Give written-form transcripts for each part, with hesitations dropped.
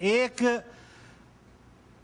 1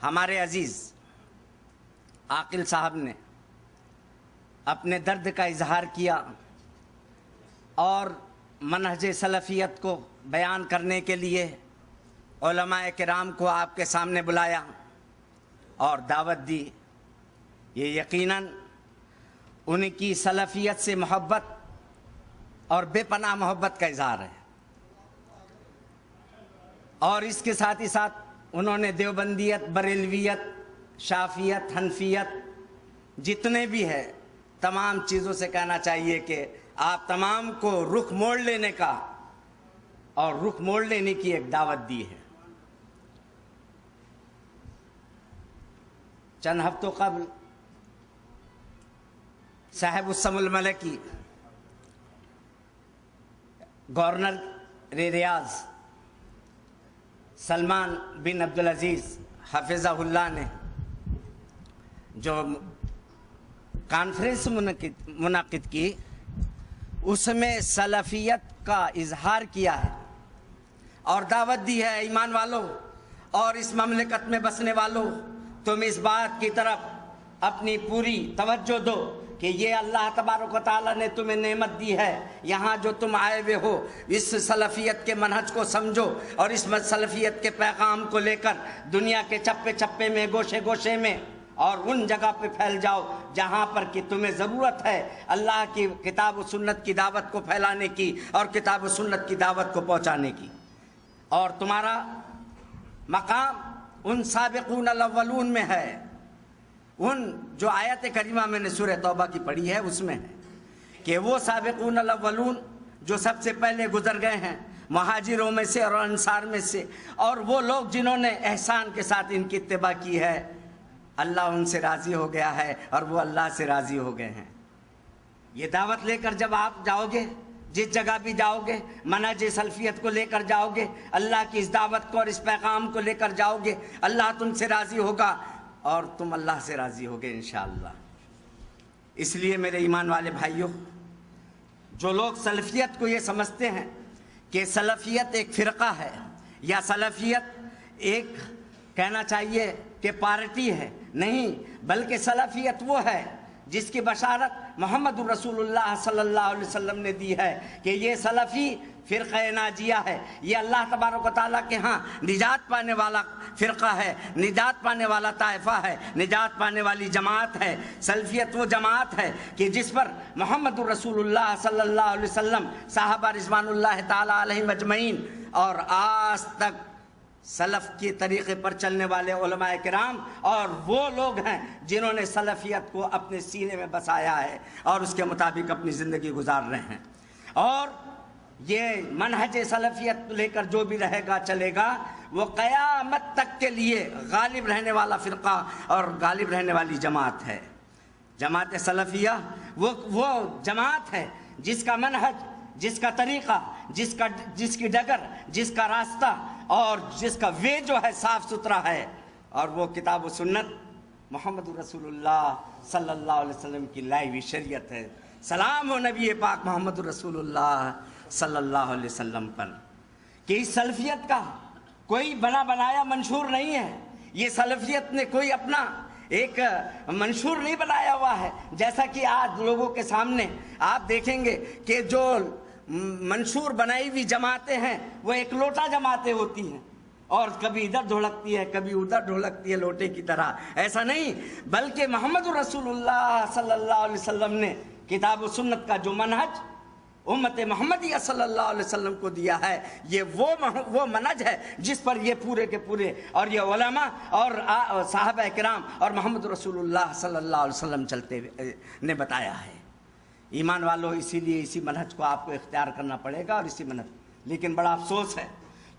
ہمارے عزیز عاقل صاحب نے اپنے درد کا اظہار کیا اور منہج سلفیت کو بیان کرنے کے لیے علماء کرام کو آپ کے سامنے بلایا اور دعوت دی. یہ یقیناً ان کی سلفیت سے محبت اور بے پناہ محبت کا اظہار ہے. اور اس کے ساتھ ہی ساتھ انہوں نے دیوبندیت، بریلویت، شافیت، حنفیت جتنے بھی ہے تمام چیزوں سے کہنا چاہیے کہ آپ تمام کو رخ موڑ لینے کا اور رخ موڑ لینے کی ایک دعوت دی ہے. چند ہفتوں قبل صاحب السم الملکی گورنر ریاض سلمان بن عبدالعزیز حفظہ اللہ نے جو کانفرنس منعقد کی اس میں سلفیت کا اظہار کیا ہے اور دعوت دی ہے ایمان والوں اور اس مملکت میں بسنے والوں، تم اس بات کی طرف اپنی پوری توجہ دو کہ یہ اللہ تبارک و تعالیٰ نے تمہیں نعمت دی ہے. یہاں جو تم آئے ہوئے ہو اس سلفیت کے منہج کو سمجھو اور اس سلفیت کے پیغام کو لے کر دنیا کے چپے چپے میں، گوشے گوشے میں اور ان جگہ پہ پھیل جاؤ جہاں پر کہ تمہیں ضرورت ہے اللہ کی کتاب و سنت کی دعوت کو پھیلانے کی اور کتاب و سنت کی دعوت کو پہنچانے کی. اور تمہارا مقام ان سابقون الاولون میں ہے. ان جو آیت کریمہ میں نے سورہ توبہ کی پڑھی ہے اس میں ہے کہ وہ سابقون الاولون جو سب سے پہلے گزر گئے ہیں مہاجروں میں سے اور انصار میں سے، اور وہ لوگ جنہوں نے احسان کے ساتھ ان کی اتباع کی ہے، اللہ ان سے راضی ہو گیا ہے اور وہ اللہ سے راضی ہو گئے ہیں. یہ دعوت لے کر جب آپ جاؤ گے، جس جگہ بھی جاؤ گے، منہج سلفیت کو لے کر جاؤ گے، اللہ کی اس دعوت کو اور اس پیغام کو لے کر جاؤ گے، اللہ تم سے راضی ہوگا اور تم اللہ سے راضی ہوگے انشاءاللہ. اس لیے میرے ایمان والے بھائیوں، جو لوگ سلفیت کو یہ سمجھتے ہیں کہ سلفیت ایک فرقہ ہے یا سلفیت ایک کہنا چاہیے کہ پارٹی ہے، نہیں، بلکہ سلفیت وہ ہے جس کی بشارت محمد رسول اللہ صلی اللہ علیہ وسلم نے دی ہے کہ یہ سلفی فرقہ ناجیہ ہے، یہ اللہ تبارک و تعالیٰ کے ہاں نجات پانے والا فرقہ ہے، نجات پانے والا طائفہ ہے، نجات پانے والی جماعت ہے. سلفیت وہ جماعت ہے کہ جس پر محمد رسول اللہ صلی اللہ علیہ وسلم، صحابہ رضوان اللہ تعالیٰ علیہم اجمعین اور آج تک سلف کے طریقے پر چلنے والے علماء کرام اور وہ لوگ ہیں جنہوں نے سلفیت کو اپنے سینے میں بسایا ہے اور اس کے مطابق اپنی زندگی گزار رہے ہیں. اور یہ منہج سلفیت لے کر جو بھی رہے گا چلے گا وہ قیامت تک کے لیے غالب رہنے والا فرقہ اور غالب رہنے والی جماعت ہے. جماعت سلفیہ وہ جماعت ہے جس کا منہج، جس کا طریقہ، جس کی ڈگر، جس کا راستہ اور جس کا وے جو ہے صاف ستھرا ہے، اور وہ کتاب و سنت محمد رسول اللہ صلی اللہ علیہ وسلم کی لائی ہوئی شریعت ہے. سلام ہو نبی پاک محمد رسول اللہ صلی اللہ علیہ وسلم پر کہ اس سلفیت کا کوئی بنا بنایا منشور نہیں ہے. یہ سلفیت نے کوئی اپنا ایک منشور نہیں بنایا ہوا ہے. جیسا کہ آج لوگوں کے سامنے آپ دیکھیں گے کہ جو منشور بنائی ہوئی جماعتیں ہیں وہ ایک لوٹا جماعتیں ہوتی ہیں اور کبھی ادھر ڈھولکتی ہے کبھی ادھر ڈھولکتی ہے لوٹے کی طرح. ایسا نہیں، بلکہ محمد رسول اللہ صلی اللہ علیہ وسلم نے کتاب و سنت کا جو منہج امت محمدیہ صلی اللہ علیہ وسلم کو دیا ہے، یہ وہ منہج ہے جس پر یہ پورے کے پورے اور یہ علماء اور صحابہ کرام اور محمد رسول اللہ صلی اللہ علیہ وسلم چلتے نے بتایا ہے. ایمان والوں، اسی لیے اسی منہج کو آپ کو اختیار کرنا پڑے گا اور اسی منہج. لیکن بڑا افسوس ہے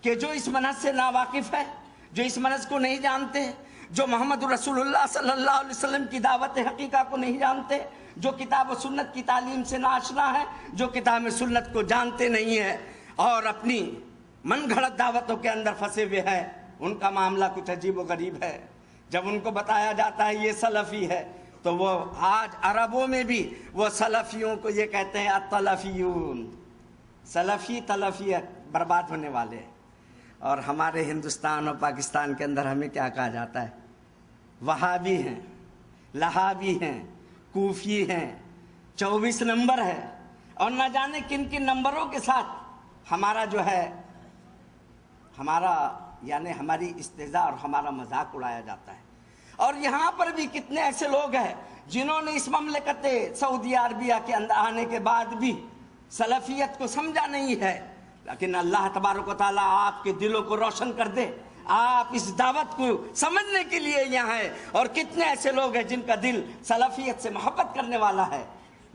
کہ جو اس منہج سے ناواقف ہے، جو اس منہج کو نہیں جانتے، جو محمد رسول اللہ صلی اللہ علیہ وسلم کی دعوت حقیقہ کو نہیں جانتے، جو کتاب و سنت کی تعلیم سے ناآشنا ہے، جو کتاب و سنت کو جانتے نہیں ہیں اور اپنی من گھڑت دعوتوں کے اندر پھنسے ہوئے ہیں، ان کا معاملہ کچھ عجیب و غریب ہے. جب ان کو بتایا جاتا ہے یہ سلفی ہے تو وہ آج عربوں میں بھی وہ سلفیوں کو یہ کہتے ہیں الطلفیون، سلفی تلفیت، برباد ہونے والے. اور ہمارے ہندوستان اور پاکستان کے اندر ہمیں کیا کہا جاتا ہے؟ وہابی ہیں، لہابی ہیں، کوفی ہیں، 24 نمبر ہے، اور نہ جانے کن کن نمبروں کے ساتھ ہمارا جو ہے ہماری استہزاء اور ہمارا مذاق اڑایا جاتا ہے۔ اور یہاں پر بھی کتنے ایسے لوگ ہیں جنہوں نے اس مملکت سعودی عربیہ کے اندر آنے کے بعد بھی سلفیت کو سمجھا نہیں ہے، لیکن اللہ تبارک و تعالیٰ آپ کے دلوں کو روشن کر دے، آپ اس دعوت کو سمجھنے کے لیے یہاں ہیں۔ اور کتنے ایسے لوگ ہیں جن کا دل سلفیت سے محبت کرنے والا ہے،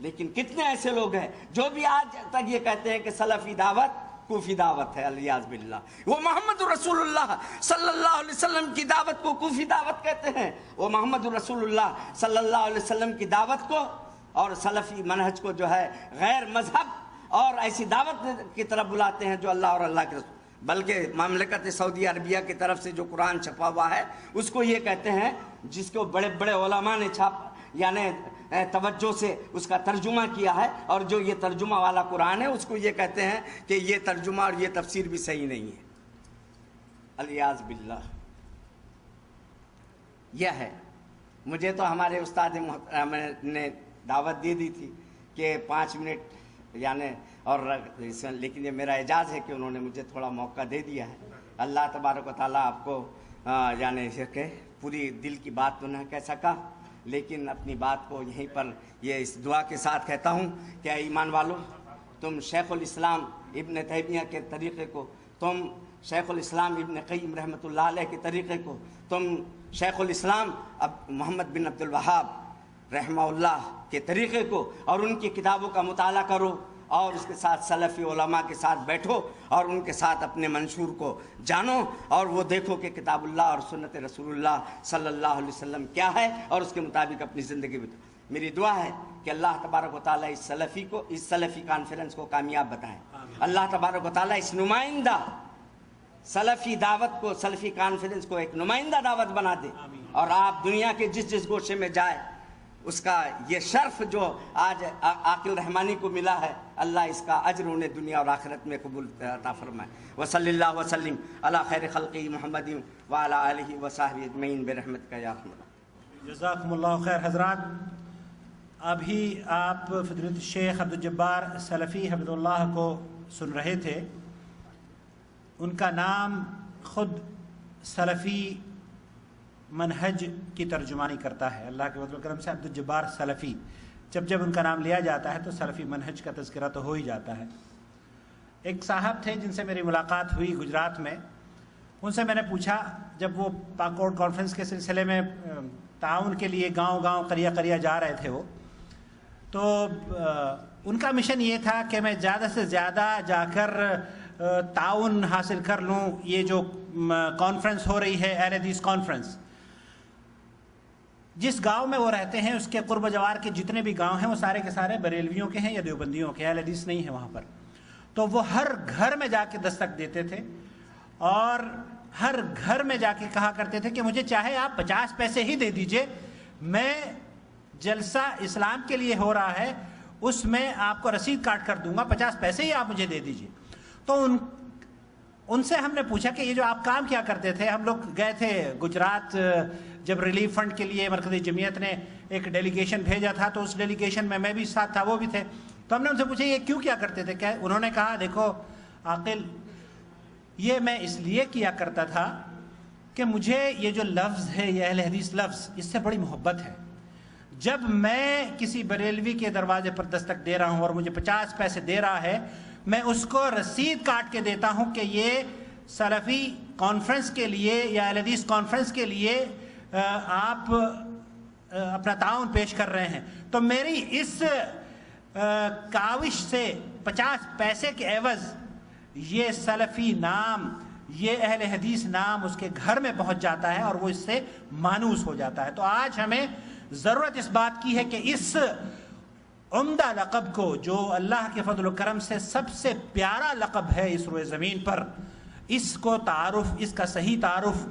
لیکن کتنے ایسے لوگ ہیں جو بھی آج تک یہ کہتے ہیں کہ سلفی دعوت کوفی دعوت ہے، الیاذ باللہ۔ وہ محمد رسول اللہ صلی اللہ علیہ وسلم کی دعوت کو کوفی دعوت کہتے ہیں، وہ محمد رسول اللہ صلی اللہ علیہ وسلم کی دعوت کو اور سلفی منہج کو جو ہے غیر مذہب اور ایسی دعوت کی طرف بلاتے ہیں جو اللہ اور اللہ کے رسول، بلکہ مملکت سعودی عربیہ کی طرف سے جو قرآن چھپا ہوا ہے اس کو یہ کہتے ہیں، جس کو بڑے بڑے علماء نے توجہ سے اس کا ترجمہ کیا ہے، اور جو یہ ترجمہ والا قرآن ہے اس کو یہ کہتے ہیں کہ یہ ترجمہ اور یہ تفسیر بھی صحیح نہیں ہے، الیاذ باللہ۔ یہ ہے، مجھے تو ہمارے استاد محترم نے دعوت دے دی تھی کہ 5 منٹ اور لیکن یہ میرا اعجاز ہے کہ انہوں نے مجھے تھوڑا موقع دے دیا ہے۔ اللہ تبارک و تعالیٰ آپ کو کہ پوری دل کی بات تو نہ کہہ سکا، لیکن اپنی بات کو یہیں پر یہ اس دعا کے ساتھ کہتا ہوں کہ اے ایمان والو، تم شیخ الاسلام ابن تیمیہ کے طریقے کو، تم شیخ الاسلام ابن قیم رحمۃ اللہ علیہ کے طریقے کو، تم شیخ الاسلام محمد بن عبد الوہاب رحمہ اللہ کے طریقے کو اور ان کی کتابوں کا مطالعہ کرو، اور اس کے ساتھ سلفی علماء کے ساتھ بیٹھو اور ان کے ساتھ اپنے منشور کو جانو، اور وہ دیکھو کہ کتاب اللہ اور سنت رسول اللہ صلی اللہ علیہ وسلم کیا ہے، اور اس کے مطابق اپنی زندگی بتاؤ۔ میری دعا ہے کہ اللہ تبارک و تعالیٰ اس سلفی کانفرنس کو کامیاب بتائیں، اللہ تبارک و تعالیٰ اس نمائندہ سلفی دعوت کو، سلفی کانفرنس کو ایک نمائندہ دعوت بنا دے، اور آپ دنیا کے جس گوشے میں جائے اس کا یہ شرف جو آج عاقل رحمانی کو ملا ہے، اللہ اس کا اجر انہیں دنیا اور آخرت میں قبول عطا فرمائے۔ وصلی اللہ وسلم علی خیر خلقہ محمد وعلی آلہ وصحبہ اجمعین برحمتک یا ارحم الراحمین۔ جزاکم اللہ خیر۔ حضرات، ابھی آپ فضیلت الشیخ عبدالجبار سلفی حفظہ اللہ کو سن رہے تھے۔ ان کا نام خود سلفی منہج کی ترجمانی کرتا ہے، اللہ کے فضل و کرم سے عبدالجبار سلفی، جب ان کا نام لیا جاتا ہے تو سلفی منہج کا تذکرہ تو ہو ہی جاتا ہے۔ ایک صاحب تھے جن سے میری ملاقات ہوئی گجرات میں، ان سے میں نے پوچھا، جب وہ پاکوٹ کانفرنس کے سلسلے میں تعاون کے لیے گاؤں قریہ جا رہے تھے، وہ تو ان کا مشن یہ تھا کہ میں زیادہ سے زیادہ جا کر تعاون حاصل کر لوں۔ یہ جو کانفرنس ہو رہی ہے اہل حدیث کانفرنس، جس گاؤں میں وہ رہتے ہیں اس کے قرب و جوار کے جتنے بھی گاؤں ہیں وہ سارے کے سارے بریلویوں کے ہیں یا دیوبندیوں کے، اہل حدیث نہیں ہے وہاں پر۔ تو وہ ہر گھر میں جا کے دستک دیتے تھے اور ہر گھر میں جا کے کہا کرتے تھے کہ مجھے چاہے آپ 50 پیسے ہی دے دیجئے، میں جلسہ اسلام کے لیے ہو رہا ہے اس میں آپ کو رسید کاٹ کر دوں گا، 50 پیسے ہی آپ مجھے دے دیجئے۔ تو ان سے ہم نے پوچھا کہ یہ جو آپ کام کیا کرتے تھے؟ ہم لوگ گئے تھے گجرات، جب ریلیف فنڈ کے لیے مرکزی جمعیت نے ایک ڈیلیگیشن بھیجا تھا تو اس ڈیلیگیشن میں بھی ساتھ تھا، وہ بھی تھے۔ تو ہم نے ان سے پوچھا یہ کیوں کیا کرتے تھے؟ انہوں نے کہا دیکھو عاقل، یہ میں اس لیے کیا کرتا تھا کہ مجھے یہ جو لفظ ہے، یہ اہل حدیث لفظ، اس سے بڑی محبت ہے۔ جب میں کسی بریلوی کے دروازے پر دستک دے رہا ہوں اور مجھے 50 پیسے دے رہا ہے، میں اس کو رسید کاٹ کے دیتا ہوں کہ یہ سلفی کانفرنس کے لیے یا اہل حدیث کانفرنس کے لیے آپ اپنا تعاون پیش کر رہے ہیں۔ تو میری اس کاوش سے 50 پیسے کے عوض یہ سلفی نام، یہ اہل حدیث نام اس کے گھر میں پہنچ جاتا ہے اور وہ اس سے مانوس ہو جاتا ہے۔ تو آج ہمیں ضرورت اس بات کی ہے کہ اس عمدہ لقب کو، جو اللہ کے فضل و کرم سے سب سے پیارا لقب ہے اس روئے زمین پر، اس کو تعارف، اس کا صحیح تعارف